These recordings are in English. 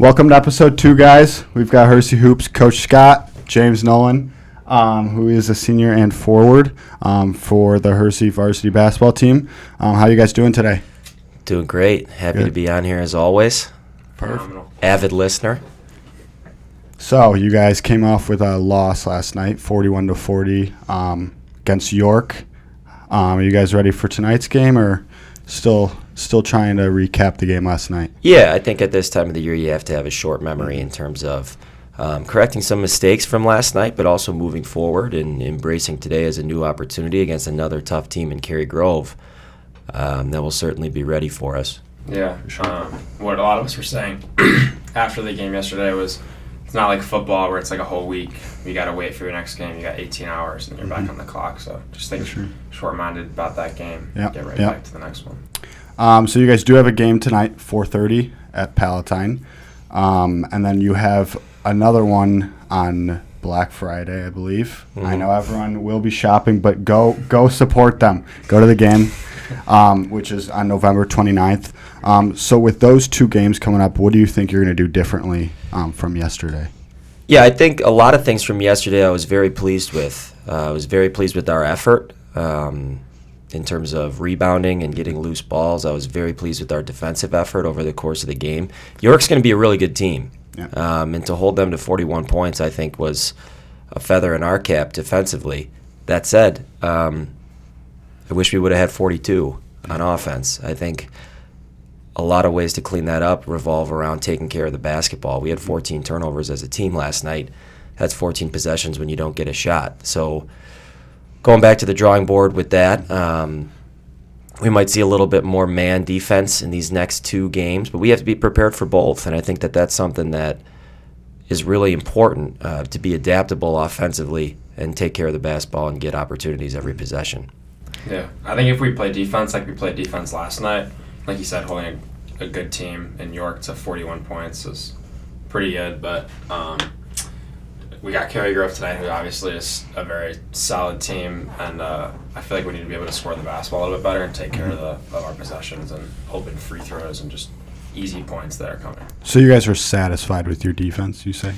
Welcome to episode 2, guys. We've got Hersey Hoops Coach Scott, James Nolan, who is a senior and forward for the Hersey varsity basketball team. How you guys doing today? Doing great. Happy to be on here as always. Perfect. Avid listener. So you guys came off with a loss last night, 41-40 against York. Are you guys ready for tonight's game, or still trying to recap the game last night? Yeah, I think at this time of the year you have to have a short memory in terms of correcting some mistakes from last night, but also moving forward and embracing today as a new opportunity against another tough team in Cary Grove that will certainly be ready for us. Yeah, what a lot of us were saying after the game yesterday was it's not like football where it's like a whole week. You got to wait for your next game. You got 18 hours and you're back on the clock. So just think short-minded about that game. Yep. Get right back to the next one. So you guys do have a game tonight, 4:30 at Palatine. And then you have another one on Black Friday, I believe. Mm-hmm. I know everyone will be shopping, but go support them. Go to the game, which is on November 29th. So with those two games coming up, what do you think you're going to do differently from yesterday? Yeah, I think a lot of things from yesterday I was very pleased with. I was very pleased with our effort in terms of rebounding and getting loose balls. I was very pleased with our defensive effort over the course of the game. York's going to be a really good team. Yeah. And to hold them to 41 points, I think, was a feather in our cap defensively. That said, I wish we would have had 42 on offense. I think a lot of ways to clean that up revolve around taking care of the basketball. We had 14 turnovers as a team last night. That's 14 possessions when you don't get a shot. So going back to the drawing board with that, we might see a little bit more man defense in these next two games, but we have to be prepared for both, and I think that that's something that is really important, to be adaptable offensively and take care of the basketball and get opportunities every possession. Yeah, I think if we play defense like we played defense last night, like you said, holding a good team in York to 41 points is pretty good, but we got Cary Grove tonight, who obviously is a very solid team, and I feel like we need to be able to score the basketball a little bit better and take care of our possessions and open free throws and just easy points that are coming. So you guys are satisfied with your defense, you say,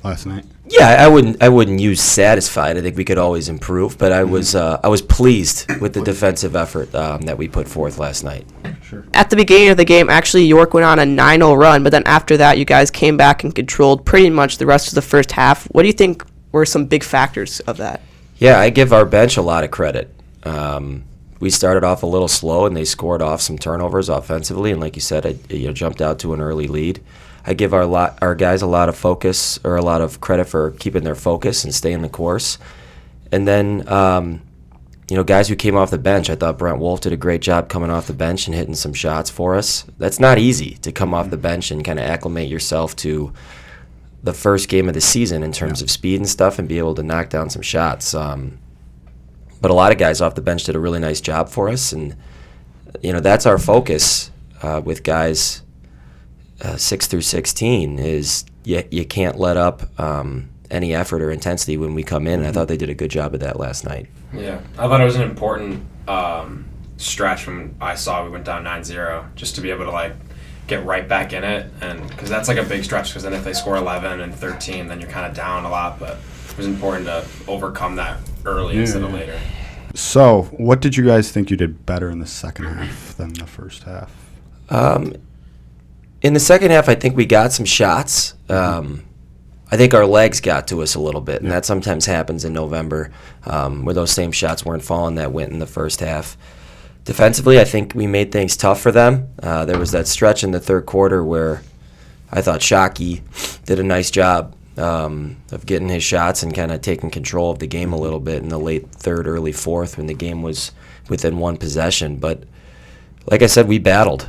last night? Yeah, I wouldn't use satisfied. I think we could always improve, but I was pleased with the defensive effort that we put forth last night. Sure. At the beginning of the game, actually, York went on a 9-0 run, but then after that, you guys came back and controlled pretty much the rest of the first half. What do you think were some big factors of that? Yeah, I give our bench a lot of credit. We started off a little slow, and they scored off some turnovers offensively, and like you said, I jumped out to an early lead. I give our guys a lot of focus, or a lot of credit for keeping their focus and staying the course. And then, guys who came off the bench, I thought Brent Wolf did a great job coming off the bench and hitting some shots for us. That's not easy to come off the bench and kind of acclimate yourself to the first game of the season in terms of speed and stuff and be able to knock down some shots. But a lot of guys off the bench did a really nice job for us, and that's our focus with guys 6 through 16 is you can't let up any effort or intensity when we come in. And I thought they did a good job of that last night. Yeah, I thought it was an important stretch when I saw we went down 9-0, just to be able to get right back in it, and because that's a big stretch. Because then if they score 11 and 13, then you're kind of down a lot. But it was important to overcome that early instead of later. So, what did you guys think you did better in the second half than the first half? In the second half, I think we got some shots. I think our legs got to us a little bit, and that sometimes happens in November, where those same shots weren't falling that went in the first half. Defensively, I think we made things tough for them. There was that stretch in the third quarter where I thought Shockey did a nice job of getting his shots and kind of taking control of the game a little bit in the late third, early fourth when the game was within one possession. But like I said, we battled.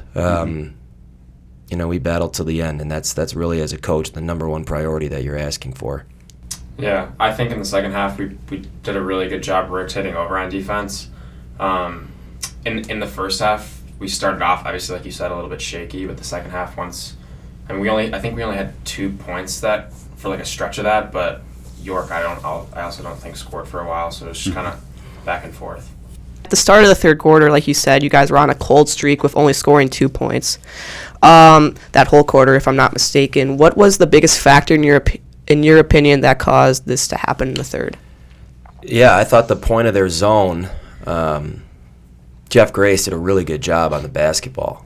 We battled till the end, and that's really, as a coach, the number one priority that you're asking for. Yeah, I think in the second half we did a really good job rotating over on defense. In the first half, we started off, obviously, like you said, a little bit shaky, but the second half I think we only had 2 points that for a stretch of that, but York I also don't think scored for a while, so it was just kind of back and forth. the start of the third quarter, like you said, you guys were on a cold streak with only scoring 2 points. That whole quarter, if I'm not mistaken. What was the biggest factor in your opinion that caused this to happen in the third? Yeah, I thought the point of their zone, Jeff Grace did a really good job on the basketball.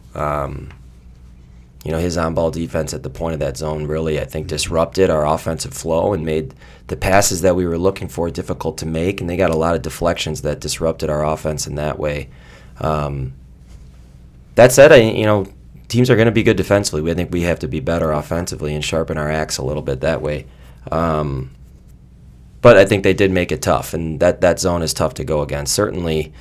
His on-ball defense at the point of that zone really, I think, disrupted our offensive flow and made the passes that we were looking for difficult to make, and they got a lot of deflections that disrupted our offense in that way. That said, teams are going to be good defensively. I think we have to be better offensively and sharpen our axe a little bit that way. But I think they did make it tough, and that zone is tough to go against, certainly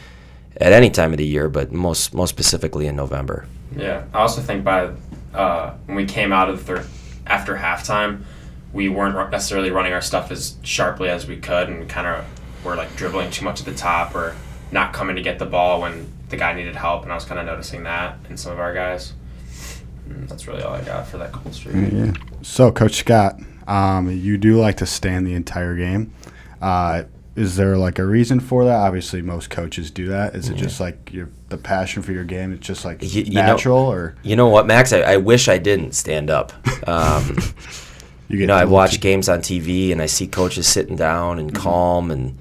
at any time of the year, but most specifically in November. Yeah, I also think when we came out of the third after halftime, we weren't necessarily running our stuff as sharply as we could, and kind of were like dribbling too much at the top or not coming to get the ball when the guy needed help, and I was kind of noticing that in some of our guys. And that's really all I got for that cold streak. Yeah. So, Coach Scott, you do like to stand the entire game. Is there like a reason for that? Obviously, most coaches do that. Is it just like the passion for your game? It's just like natural, or you know what, Max? I wish I didn't stand up. I watch games on TV and I see coaches sitting down and calm and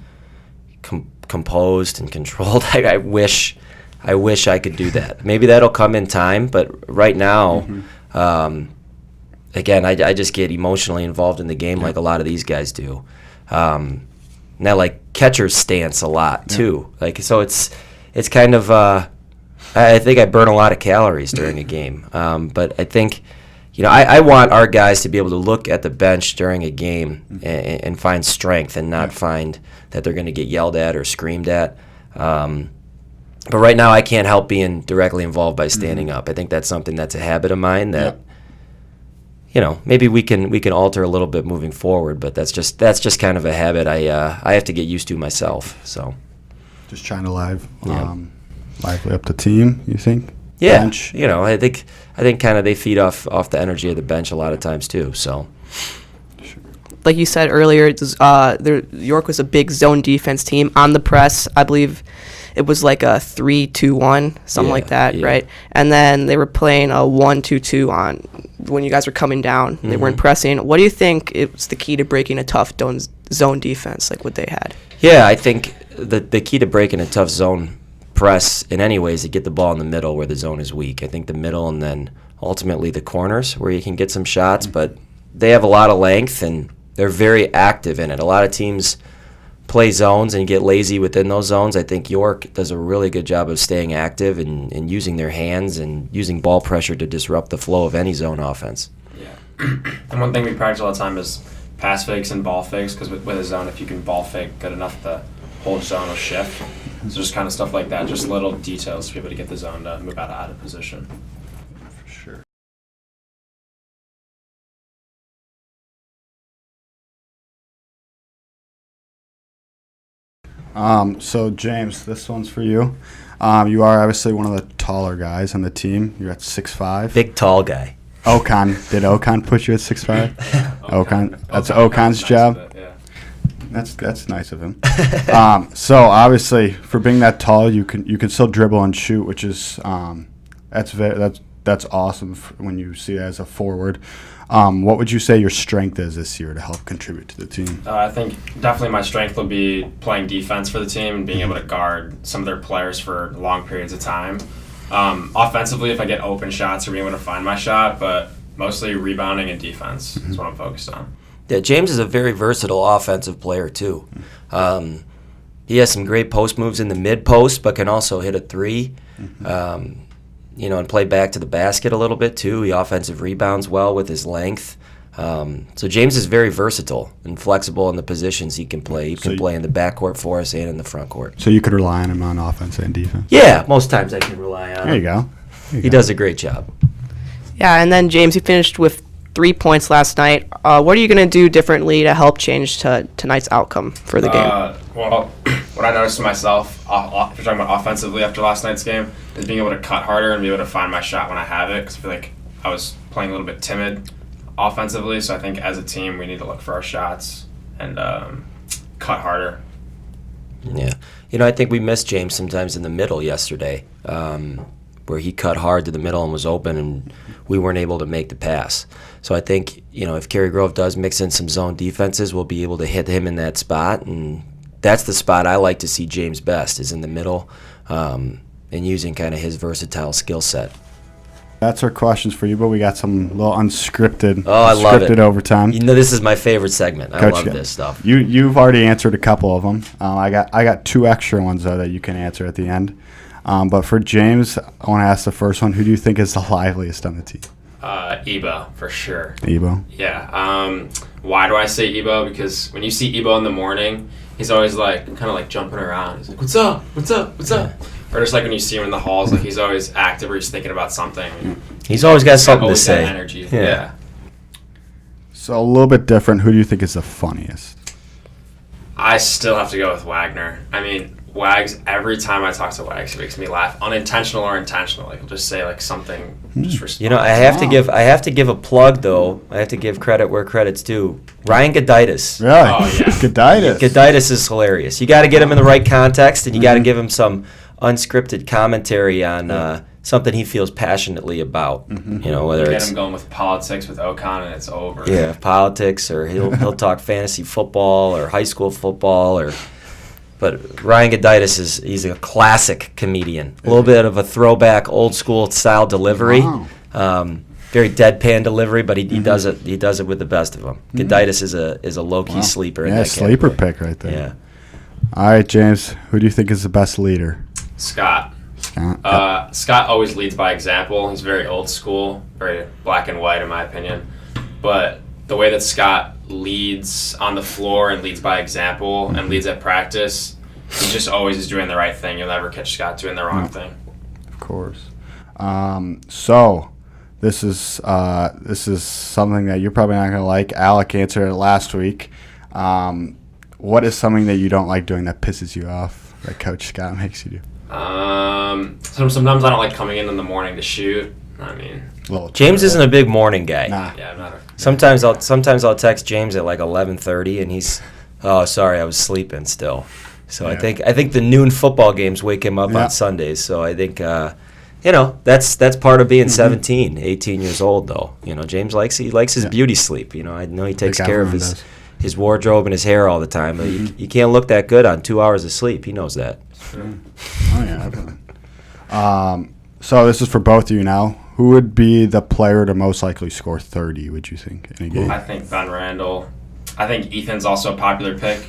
composed and controlled. I wish I could do that. Maybe that'll come in time, but right now, again, I just get emotionally involved in the game like a lot of these guys do. Now, like catchers stance a lot too. So it's kind of I think I burn a lot of calories during a game. But I think I want our guys to be able to look at the bench during a game and find strength and not find that they're going to get yelled at or screamed at. But right now I can't help being directly involved by standing up. I think that's something that's a habit of mine that. Maybe we can alter a little bit moving forward, but that's just kind of a habit I have to get used to myself. So, just trying to lively up the team. You think? Yeah, bench? I think kind of they feed off the energy of the bench a lot of times too. So, like you said earlier, York was a big zone defense team on the press. I believe it was like a 3-2-1, something like that, right? And then they were playing a 1-2-2 on when you guys were coming down. They weren't pressing. What do you think was the key to breaking a tough zone defense like what they had? Yeah, I think the key to breaking a tough zone press in any way is to get the ball in the middle where the zone is weak. I think the middle and then ultimately the corners where you can get some shots, but they have a lot of length and they're very active in it. A lot of teams play zones and get lazy within those zones. I think York does a really good job of staying active and using their hands and using ball pressure to disrupt the flow of any zone offense. Yeah. And one thing we practice all the time is pass fakes and ball fakes, because with a zone, if you can ball fake good enough, the whole zone will shift. So just kind of stuff like that, just little details to be able to get the zone to move out of position. For sure. So James, this one's for you. You are obviously one of the taller guys on the team. You're at 6'5". Big tall guy. Did Okan put you at 6'5"? Okan. That's Okan's job. Yeah. That's nice of him. So obviously, for being that tall, you can still dribble and shoot, which is that's awesome when you see it as a forward. What would you say your strength is this year to help contribute to the team? I think definitely my strength will be playing defense for the team and being able to guard some of their players for long periods of time. Offensively, if I get open shots or being able to find my shot, but mostly rebounding and defense is what I'm focused on. Yeah, James is a very versatile offensive player too. He has some great post moves in the mid post, but can also hit a three. And play back to the basket a little bit too. He offensive rebounds well with his length. So James is very versatile and flexible in the positions he can play. He can play in the backcourt for us and in the front court. So you could rely on him on offense and defense? Yeah, most times I can rely on him. There you go. He does a great job. Yeah, and then James, you finished with 3 points last night. What are you going to do differently to help change tonight's outcome for the game? Well, what I noticed to myself, if you're talking about offensively after last night's game, is being able to cut harder and be able to find my shot when I have it, because I feel like I was playing a little bit timid offensively, so I think as a team we need to look for our shots and cut harder. Yeah. You know, I think we missed James sometimes in the middle yesterday, where he cut hard to the middle and was open, and we weren't able to make the pass. So I think, you know, if Cary Grove does mix in some zone defenses, we'll be able to hit him in that spot, and that's the spot I like to see James best, is in the middle, and using kind of his versatile skill set. That's our questions for you, but we got some little unscripted, I love it. overtime. You know, this is my favorite segment. I Coach, love this stuff. You've already answered a couple of them. I got 2 extra ones though that you can answer at the end. But for James, I want to ask the first one: who do you think is the liveliest on the team? Ebo, for sure. Ebo. Yeah. Why do I say Ebo? Because when you see Ebo in the morning, he's always like kind of like jumping around. He's like, "What's up? What's up? What's up?" Or just like when you see him in the halls, like he's always active or he's thinking about something. He's always got something to got say. Energy. Yeah. So a little bit different. Who do you think is the funniest? I still have to go with Wagner. I mean, Wags, every time I talk to Wags, he makes me laugh, unintentional or intentional. Like he'll just say like something, just respond. You know, I have to give a plug though. I have to give credit where credit's due. Ryan Goditis. Really? Oh yeah. Goditis. Goditis is hilarious. You got to get him in the right context, and you got to give him some unscripted commentary on something he feels passionately about. You know, whether Get it's him going with politics with Ocon and it's over. yeah, politics, or he'll talk fantasy football or high school football, but Ryan Goditis he's a classic comedian. A little bit of a throwback, old school style delivery. Wow. Very deadpan delivery, but he does it with the best of them. Goditis is a low key sleeper. In Yeah, that sleeper category. pick right there. Yeah. All right, James. Who do you think is the best leader? Scott. Scott always leads by example. He's very old school, very black and white in my opinion. But the way that Scott leads on the floor and leads by example and leads at practice, he just always is doing the right thing. You'll never catch Scott doing the wrong thing. Of course. So this is something that you're probably not going to like. Alec answered it last week. What is something that you don't like doing that pisses you off that Coach Scott makes you do? Sometimes I don't like coming in the morning to shoot. I mean, James isn't a big morning guy. Nah. yeah, I'm not. Sometimes I'll text James at like 11:30, and he's, oh, sorry, I was sleeping still. So Yeah. I think the noon football games wake him up Yeah. on Sundays. So I think that's part of being 17, 18 years old though. You know, James likes his beauty sleep. You know, I know he takes care of everyone his wardrobe and his hair all the time, but you can't look that good on 2 hours of sleep. He knows that. Oh yeah, definitely. So this is for both of you now. Who would be the player to most likely score 30? Would you think in a game? I think Ben Randall. I think Ethan's also a popular pick,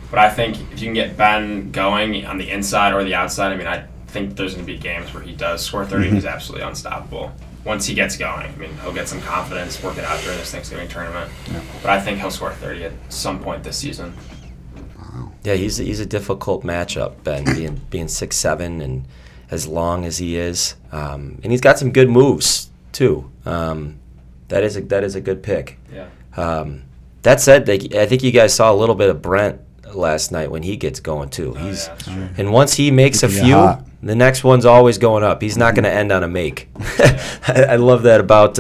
but I think if you can get Ben going on the inside or the outside, I mean, I think there's going to be games where he does score 30 and he's absolutely unstoppable. Once he gets going, I mean, he'll get some confidence, work it out during this Thanksgiving tournament. Yeah. But I think he'll score 30 at some point this season. Yeah, he's a difficult matchup, Ben, being 6'7" and as long as he is, and he's got some good moves too. That is a good pick. Yeah. That said, I think you guys saw a little bit of Brent last night when he gets going too. And once he makes a few, hot. the next one's always going up. He's not going to end on a make. I love that about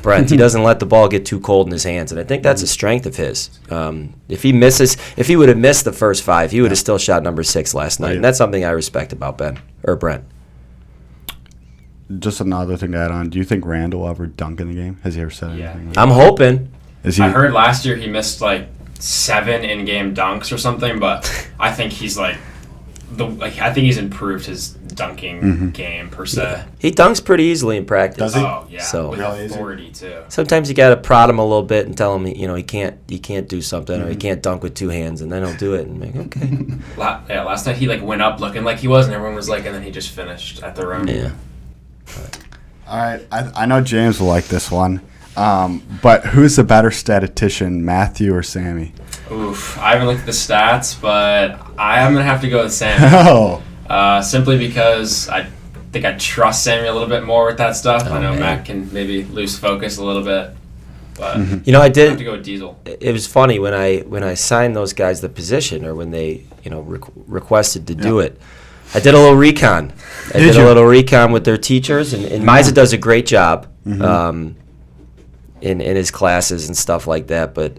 Brent. He doesn't let the ball get too cold in his hands, and I think that's a strength of his. If he would have missed the first 5, he would have still shot number 6 last night, and that's something I respect about Brent. Just another thing to add on. Do you think Randall will ever dunk in the game? Has he ever said anything? Like I'm hoping. Is he? I heard last year he missed like 7 in-game dunks or something, but I think he's I think he's improved his dunking game per se. He dunks pretty easily in practice. Does he? Oh yeah, So- with Really easy? authority too. Sometimes you got to prod him a little bit and tell him, he can't do something or he can't dunk with 2 hands, and then he'll do it and make okay. Last night he went up looking like he was, and everyone was like, and then he just finished at the rim. Yeah. All right. I know James will like this one. But who's the better statistician, Matthew or Sammy? Oof, I haven't looked at the stats, but I am gonna have to go with Sammy. Oh. Simply because I think I trust Sammy a little bit more with that stuff. Oh, I know man. Matt can maybe lose focus a little bit, but I I have to did. go with Diesel. It was funny when I signed those guys the position, or when they requested to do it. I did a little recon. I did a little recon with their teachers, and Miza does a great job in his classes and stuff like that. But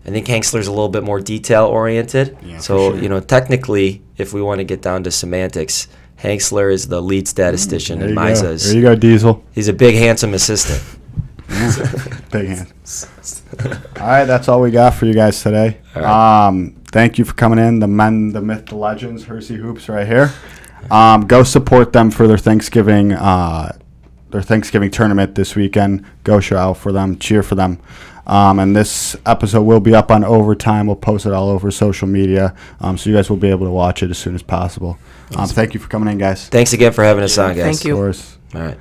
I think Hanksler's a little bit more detail oriented. Yeah, so for sure. technically, if we want to get down to semantics, Hanksler is the lead statistician, and Misa is. There you go, Diesel. He's a big, handsome assistant. Big hand. All right, that's all we got for you guys today. Right. Thank you for coming in. The men, the myth, the legends, Hersey Hoops right here. Go support them for their Thanksgiving tournament this weekend. Go show out for them. Cheer for them. And this episode will be up on Overtime. We'll post it all over social media, so you guys will be able to watch it as soon as possible. Thank you for coming in, guys. Thanks again for having us on, guys. Thank you. Of course. All right.